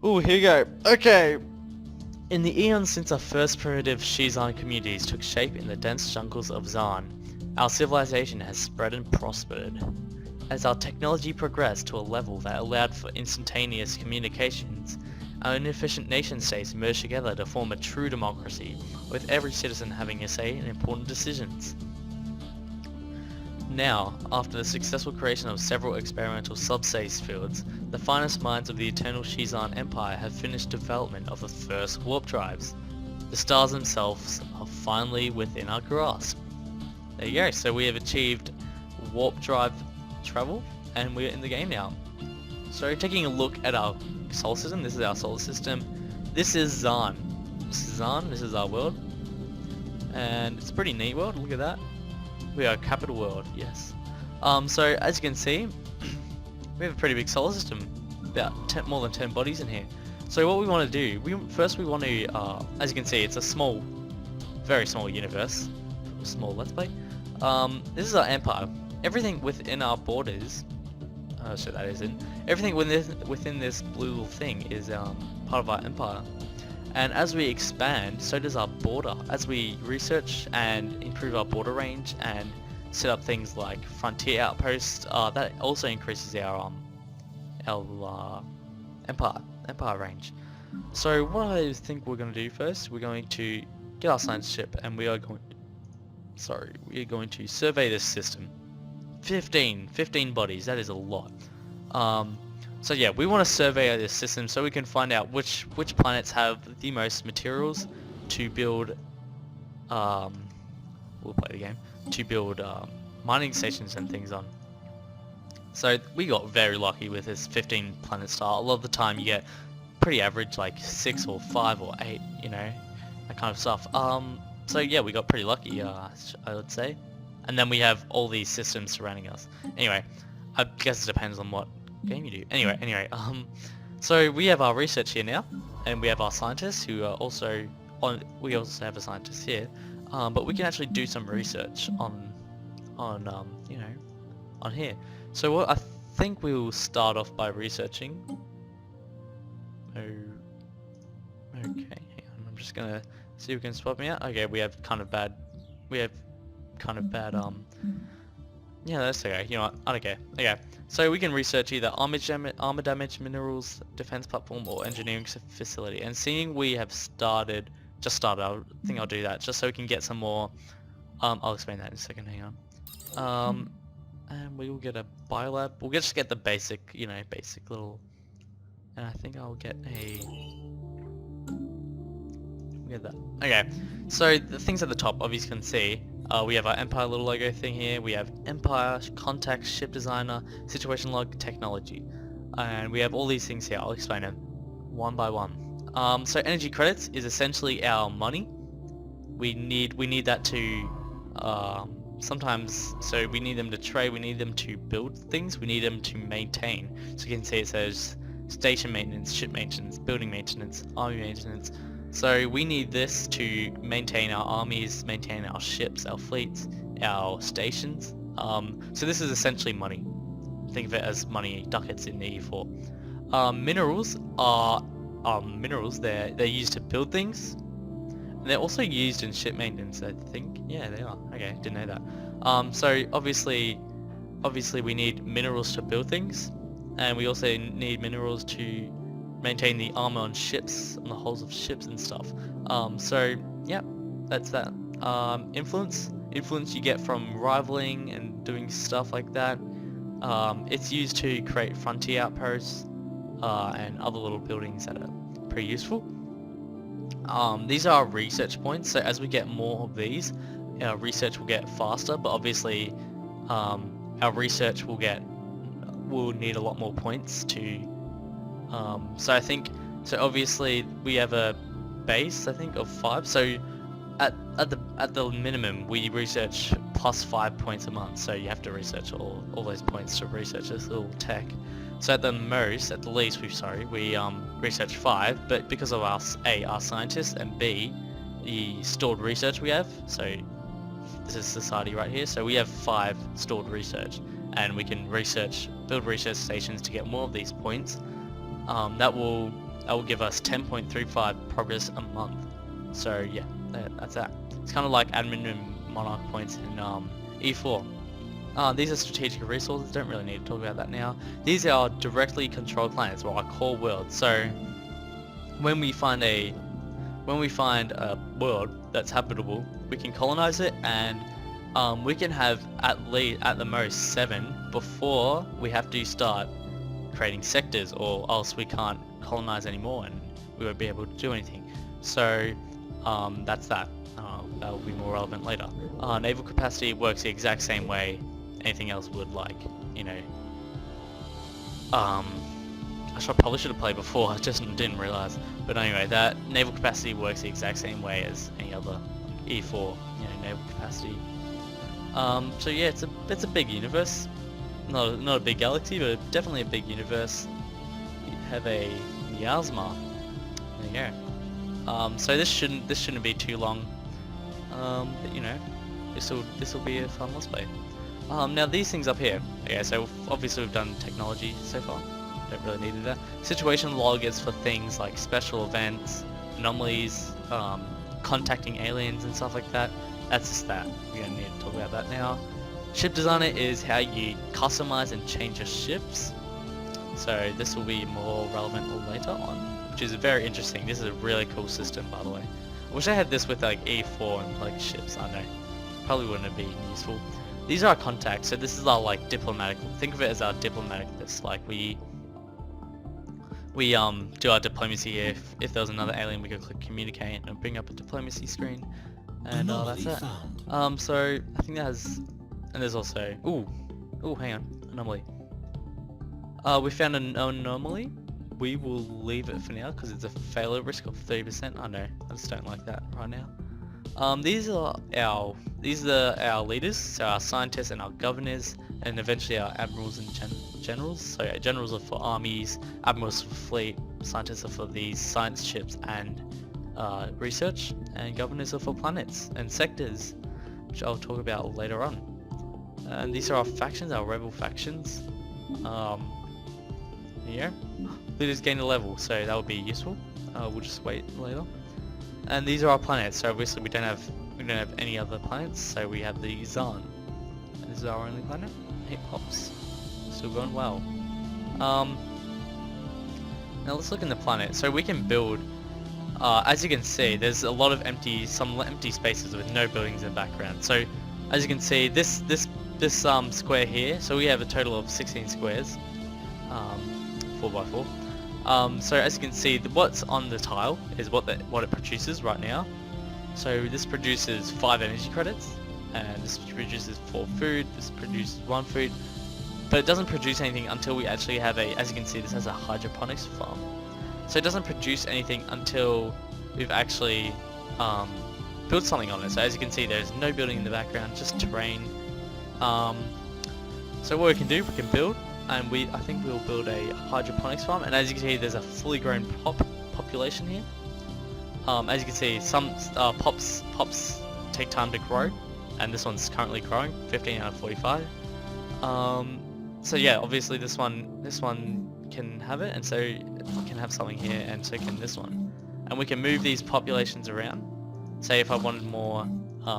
Ooh, here we go. Okay. In the eons since our first primitive Shizan communities took shape in the dense jungles of Zan, our civilization has spread and prospered. As our technology progressed to a level that allowed for instantaneous communications, our inefficient nation-states merged together to form a true democracy, with every citizen having a say in important decisions. Now, after the successful creation of several experimental subspace fields, the finest minds of the eternal Shizan Empire have finished development of the first warp drives. The stars themselves are finally within our grasp. There you go, so we have achieved warp drive travel, and we're in the game now. So taking a look at our solar system, this is our solar system. This is Zan. This is our world. And it's a pretty neat world, look at that. We are a capital world, yes. So as you can see, we have a pretty big solar system, about more than 10 bodies in here. So what we want to do, we want to, as you can see, it's a small, very small universe, small let's play. This is our empire. Everything within our borders, so that isn't, everything within this blue little thing is part of our empire. And as we expand, so does our border. As we research and improve our border range and set up things like frontier outposts, that also increases our empire range. So what I think we're going to do first, we're going to get our science ship, and we are going to survey this system. 15 bodies, that is a lot. So yeah, we want to survey this system so we can find out which planets have the most materials to build, we'll play the game, to build mining stations and things on. So we got very lucky with this 15 planet star. A lot of the time you get pretty average, like 6 or 5 or 8, you know, that kind of stuff. So yeah, we got pretty lucky, I would say. And then we have all these systems surrounding us. Anyway, I guess it depends on what game you do. Anyway, so we have our research here now, and we have our scientists who are also on. We also have a scientist here, but we can actually do some research on you know, on here. So what I think we will start off by researching. Okay, hang on. I'm just gonna see who can spot me out. Okay, we have kind of bad. Yeah, that's okay. You know what? I don't care. Okay, so we can research either armor damage, minerals, defense platform, or engineering facility. And seeing we have just started, I think I'll do that just so we can get some more. I'll explain that in a second. Hang on. And we will get a biolab. We'll just get the basic, you know, basic little. And I think I'll get a. Get that. Okay, so the things at the top, obviously you can see. We have our Empire little logo thing here, we have Empire, Contact, Ship Designer, Situation Log, Technology. And we have all these things here, I'll explain them one by one. So energy credits is essentially our money. We need that to, sometimes, so we need them to trade, we need them to build things, we need them to maintain. So you can see it says station maintenance, ship maintenance, building maintenance, army maintenance. So we need this to maintain our armies, maintain our ships, our fleets, our stations. So this is essentially money. Think of it as money, ducats in the E4. Minerals are minerals. They're used to build things. And they're also used in ship maintenance, I think. Yeah, they are. Okay, didn't know that. So obviously we need minerals to build things, and we also need minerals to maintain the armor on ships, on the hulls of ships and stuff. So yeah, that's that. Influence you get from rivaling and doing stuff like that. It's used to create frontier outposts and other little buildings that are pretty useful. These are research points, so as we get more of these, our research will get faster, but obviously our research will need a lot more points to. So obviously we have a base, I think, of 5. So at the minimum we research plus 5 points a month. So you have to research all those points to research this little tech. So at the least we research 5, but because of our scientists, and B, the stored research we have. So this is society right here. So we have 5 stored research, and we can build research stations to get more of these points. That will that will give us 10.35 progress a month. So yeah, that's that. It's kind of like admin and monarch points in E4. These are strategic resources, don't really need to talk about that now. These are directly controlled planets, or our core world. So when we find a world that's habitable, we can colonize it, and we can have at the most 7 before we have to start creating sectors, or else we can't colonize anymore and we won't be able to do anything. So that's that. That will be more relevant later. Naval capacity works the exact same way anything else would, like, you know, I probably should have played before, I just didn't realize. But anyway, that naval capacity works the exact same way as any other E4, you know, naval capacity. So yeah, it's a big universe. Not a big galaxy, but definitely a big universe. We have a miasma. There you go. So this shouldn't be too long. But you know, this will be a fun let's play. Now these things up here. Okay, so obviously we've done technology so far. Don't really need that. Situation log is for things like special events, anomalies, contacting aliens and stuff like that. That's just that. We don't need to talk about that now. Ship designer is how you customize and change your ships. So this will be more relevant later on, which is very interesting. This is a really cool system, by the way. I wish I had this with like E4 and like ships. I know, probably wouldn't be useful. These are our contacts. So this is our like diplomatic. Think of it as our diplomatic list. Like we do our diplomacy here. If there was another alien, we could click communicate and bring up a diplomacy screen, and that's it. So I think that has, and there's also hang on, anomaly. We found an anomaly. We will leave it for now because it's a failure risk of 30%. I know, I just don't like that right now. These are our leaders, so our scientists and our governors, and eventually our admirals and generals. So yeah, generals are for armies, admirals for fleet, scientists are for these science ships and research, and governors are for planets and sectors, which I'll talk about later on. And these are our factions, our rebel factions. Here, leaders gain a level, so that would be useful. We'll just wait later. And these are our planets. So obviously we don't have any other planets. So we have the Zan. This is our only planet. Hip hops, still going well. Now let's look in the planet. So we can build. As you can see, there's a lot of some empty spaces with no buildings in the background. So as you can see, this square here. So we have a total of 16 squares. 4x4. So as you can see, what's on the tile is what it produces right now. So this produces 5 energy credits, and this produces 4 food. This produces 1 food, but it doesn't produce anything until we actually have as you can see, this has a hydroponics farm. So it doesn't produce anything until we've actually built something on it. So as you can see, there's no building in the background, just terrain. So what we can do, we can build. And I think we'll build a hydroponics farm, and as you can see, there's a fully grown population here. As you can see, some pops take time to grow, and this one's currently growing, 15 out of 45. So yeah, obviously this one can have it, and so it can have something here, and so can this one. And we can move these populations around. Say if I wanted more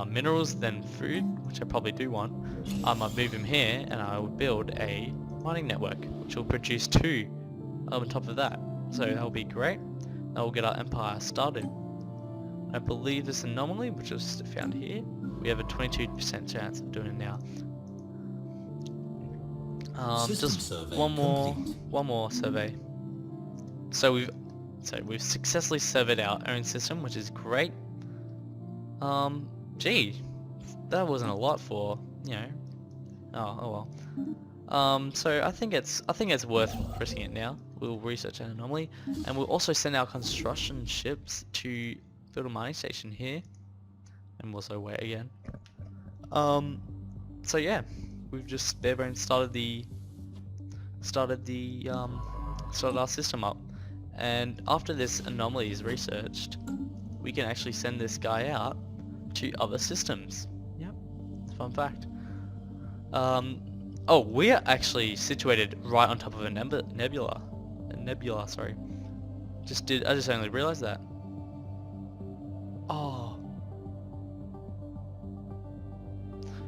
minerals than food, which I probably do want, I might move them here, and I would build a mining network, which will produce 2 on top of that. So that will be great. That will get our empire started. I believe this anomaly, which was found here, we have a 22% chance of doing it now. Just one more survey. So we've successfully surveyed our own system, which is great. Gee, that wasn't a lot for, you know. Oh well. So I think it's worth pressing it now. We'll research an anomaly, and we'll also send our construction ships to build a mining station here, and we'll also wait again. So yeah, we've just barebones started our system up, and after this anomaly is researched, we can actually send this guy out to other systems. Yep, fun fact. Oh, we are actually situated right on top of a nebula, sorry. I just only realized that. Oh.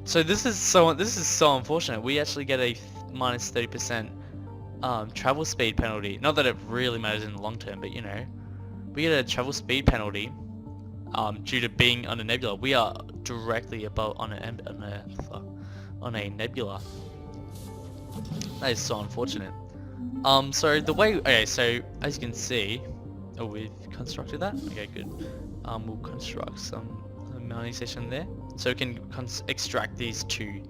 So this is so unfortunate. We actually get a minus 30% travel speed penalty. Not that it really matters in the long term, but you know, we get a travel speed penalty due to being on a nebula. We are directly above on a nebula. That is so unfortunate. So the way, okay, so as you can see, oh, we've constructed that. Okay, good. We'll construct some mining station there, so we can extract these two.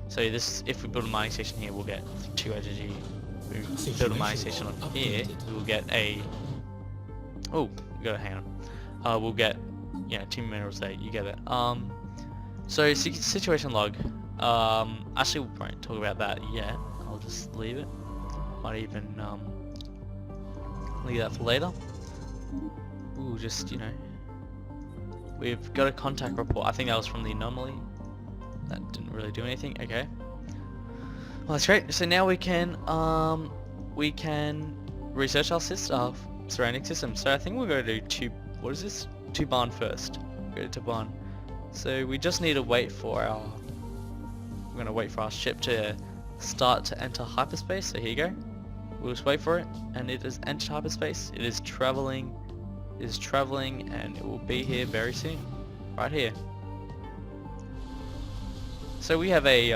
So this, if we build a mining station here, we'll get 2 energy. If we build a mining station on here, we'll get a. Oh, we gotta hang on. We'll get, yeah, 2 minerals there. You get it. So situation log. Actually, we won't talk about that yet. I'll just leave it. Might even leave that for later. Ooh, just, you know, we've got a contact report. I think that was from the anomaly. That didn't really do anything. Okay. Well, that's great. So now we can research our surrounding system. So I think we'll go to what is this? Tuban first. Go to Tuban. So we just need to wait for our. We're gonna wait for our ship to start to enter hyperspace. So here you go. We'll just wait for it, and it has entered hyperspace. It is traveling. It is traveling, and it will be here very soon. Right here. So we have a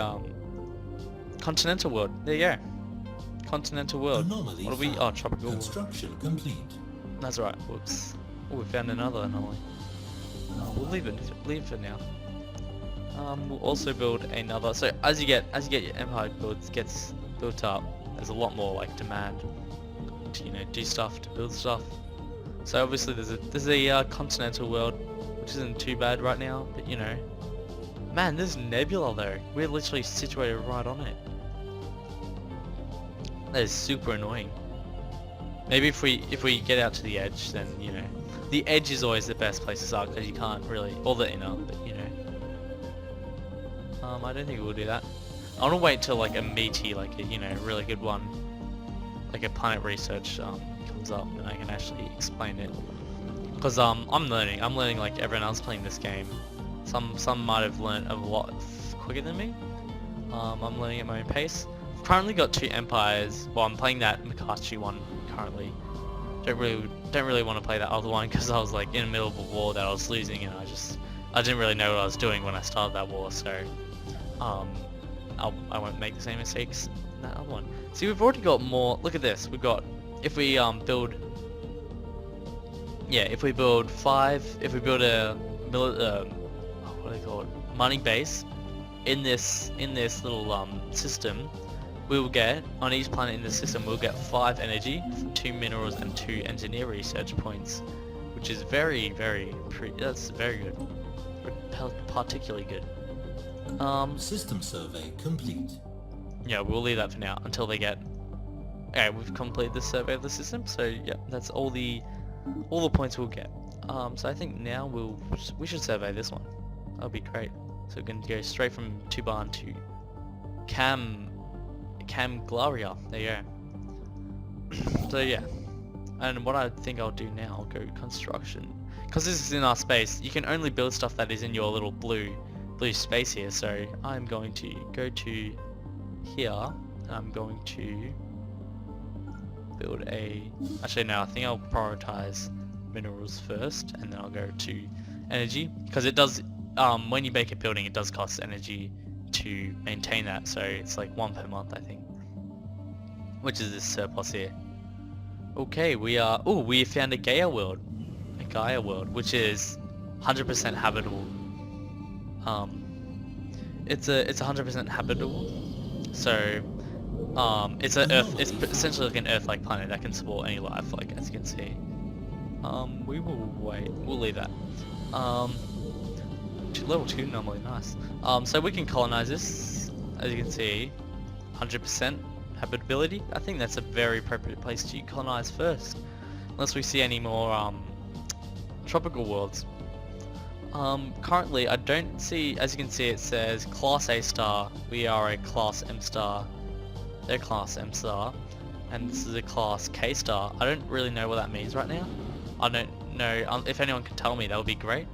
continental world. There you go. Continental world. Anomaly What are we? Oh, tropical. Construction complete. That's right. Whoops. Oh, we found another anomaly. Oh, we'll leave it for now. We'll also build another. So as you get your empire gets built up, there's a lot more like demand to, you know, do stuff, to build stuff. So obviously there's a continental world, which isn't too bad right now, but you know, man, there's nebula though. We're literally situated right on it. That is super annoying. Maybe if we get out to the edge, then you know, the edge is always the best place to start because you can't really, or the inner, but you know. I don't think we'll do that. I want to wait till like a meaty, like a, you know, really good one, like a planet research comes up, and I can actually explain it. Because I'm learning like everyone else playing this game. Some might have learned a lot quicker than me. I'm learning at my own pace. I've currently got 2 empires. Well, I'm playing that Makachi one currently. Don't really want to play that other one because I was like in the middle of a war that I was losing, and I didn't really know what I was doing when I started that war. So I won't make the same mistakes in that other one. See, we've already got more. Look at this. We've got, if we build a what do they call it? Mining base in this little system, we will get, on each planet in the system, we'll get 5 energy, 2 minerals, and 2 engineer research points, which is that's very good, particularly good. System survey complete. Yeah, we'll leave that for now until they get. Okay, we've completed the survey of the system, so yeah, that's all the points we'll get. So I think now we should survey this one. That'll be great. So we're going to go straight from Tuban to Camglaria. There you go. So yeah, and what I think I'll do now, I'll go construction. Because this is in our space, you can only build stuff that is in your little blue space here. So I'm going to go to here, and I'm going to build a. Actually, no, I think I'll prioritize minerals first, and then I'll go to energy, because it does. When you make a building, it does cost energy to maintain that, so it's like 1 per month, I think, which is this surplus here. Okay, we found a Gaia world, which is 100% habitable. It's 100% habitable, so it's essentially like an Earth-like planet that can support any life, like as you can see. We will wait. We'll leave that. Level 2 normally, nice. So we can colonize this, as you can see, 100% habitability. I think that's a very appropriate place to colonize first, unless we see any more tropical worlds. Currently I don't see, as you can see, it says Class A star. We are a Class M star. They're Class M star. and this is a class K-star. I don't really know what that means right now. I don't know, if anyone can tell me that would be great.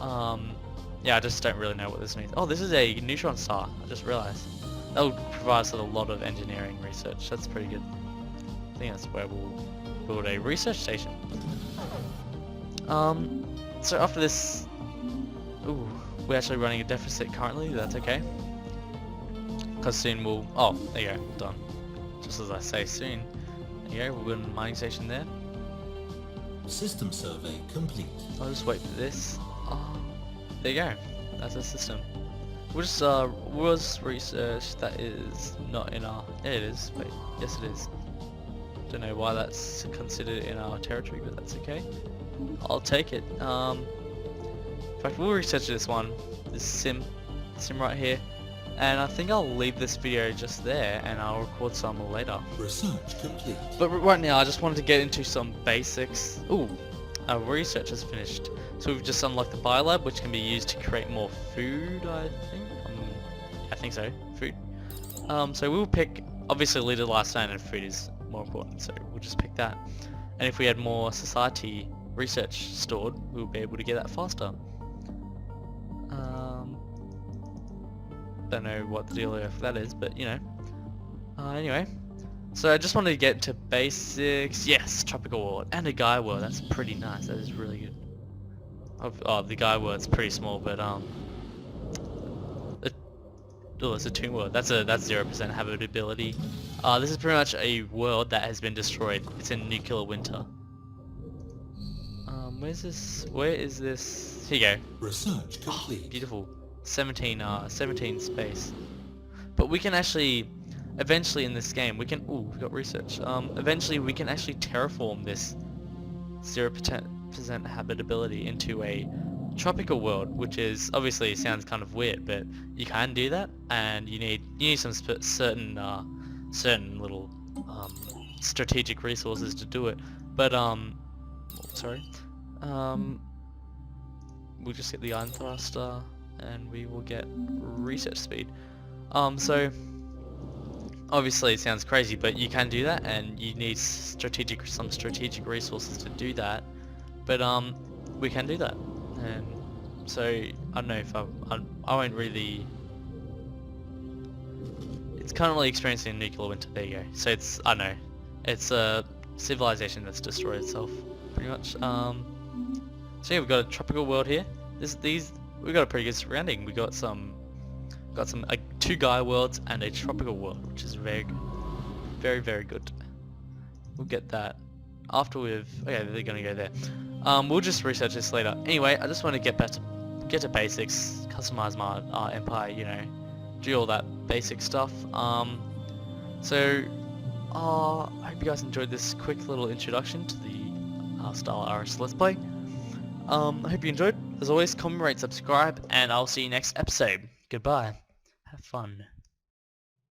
Yeah, I just don't really know what this means. Oh, this is a neutron star, I just realized. That will provide us with a lot of engineering research. That's pretty good. I think that's where we'll build a research station. So after this, ooh, we're actually running a deficit currently. That's okay, because soon we'll. Oh, there you go, done. Just as I say, soon. There you go. We'll build a mining station there. System survey complete. I'll just wait for this. There you go. That's our system. We'll just was research that is not in our. Yeah, it is. Wait, yes, it is. Don't know why that's considered in our territory, but that's okay. I'll take it. In fact, we'll research this one, this sim right here, and I think I'll leave this video just there, and I'll record some later. Research complete. But right now, I just wanted to get into some basics. Ooh, our research is finished. So we've just unlocked the biolab, which can be used to create more food, I think. I think so, food. So we'll pick, obviously leader last stand and food is more important, so we'll just pick that. And if we had more society research stored, we'll be able to get that faster. Don't know what the deal with that is, but you know. Anyway, so I just wanted to get to basics. Yes, tropical world and a Gaia world. That's pretty nice. That is really good. Oh, the Gaia world's pretty small, but oh, it's a tomb world. That's 0% habitability. This is pretty much a world that has been destroyed. It's in nuclear winter. Where's this? Where is this? Here you go. Research complete. Oh, beautiful. 17 space. But we can actually, eventually in this game, we can. Ooh, we've got research. Eventually we can actually terraform this 0% habitability into a tropical world, which is obviously sounds kind of weird, but you can do that, and you need some certain little strategic resources to do it. But sorry, we'll just get the iron thruster, and we will get research speed. So obviously it sounds crazy, but you can do that, and you need some strategic resources to do that. But we can do that, and so I don't know if I won't really. It's currently experiencing nuclear winter. There you go. So it's, I don't know, it's a civilization that's destroyed itself pretty much. So yeah, we've got a tropical world here. We got a pretty good surrounding. We got some 2 Gaia worlds and a tropical world, which is very good. Very, very good. We'll get that after we've. Okay, they're gonna go there. We'll just research this later. Anyway, I just want to get to basics, customize my empire, you know, do all that basic stuff. So I hope you guys enjoyed this quick little introduction to the Stellaris Let's Play. I hope you enjoyed. As always, comment, rate, subscribe, and I'll see you next episode. Goodbye. Have fun.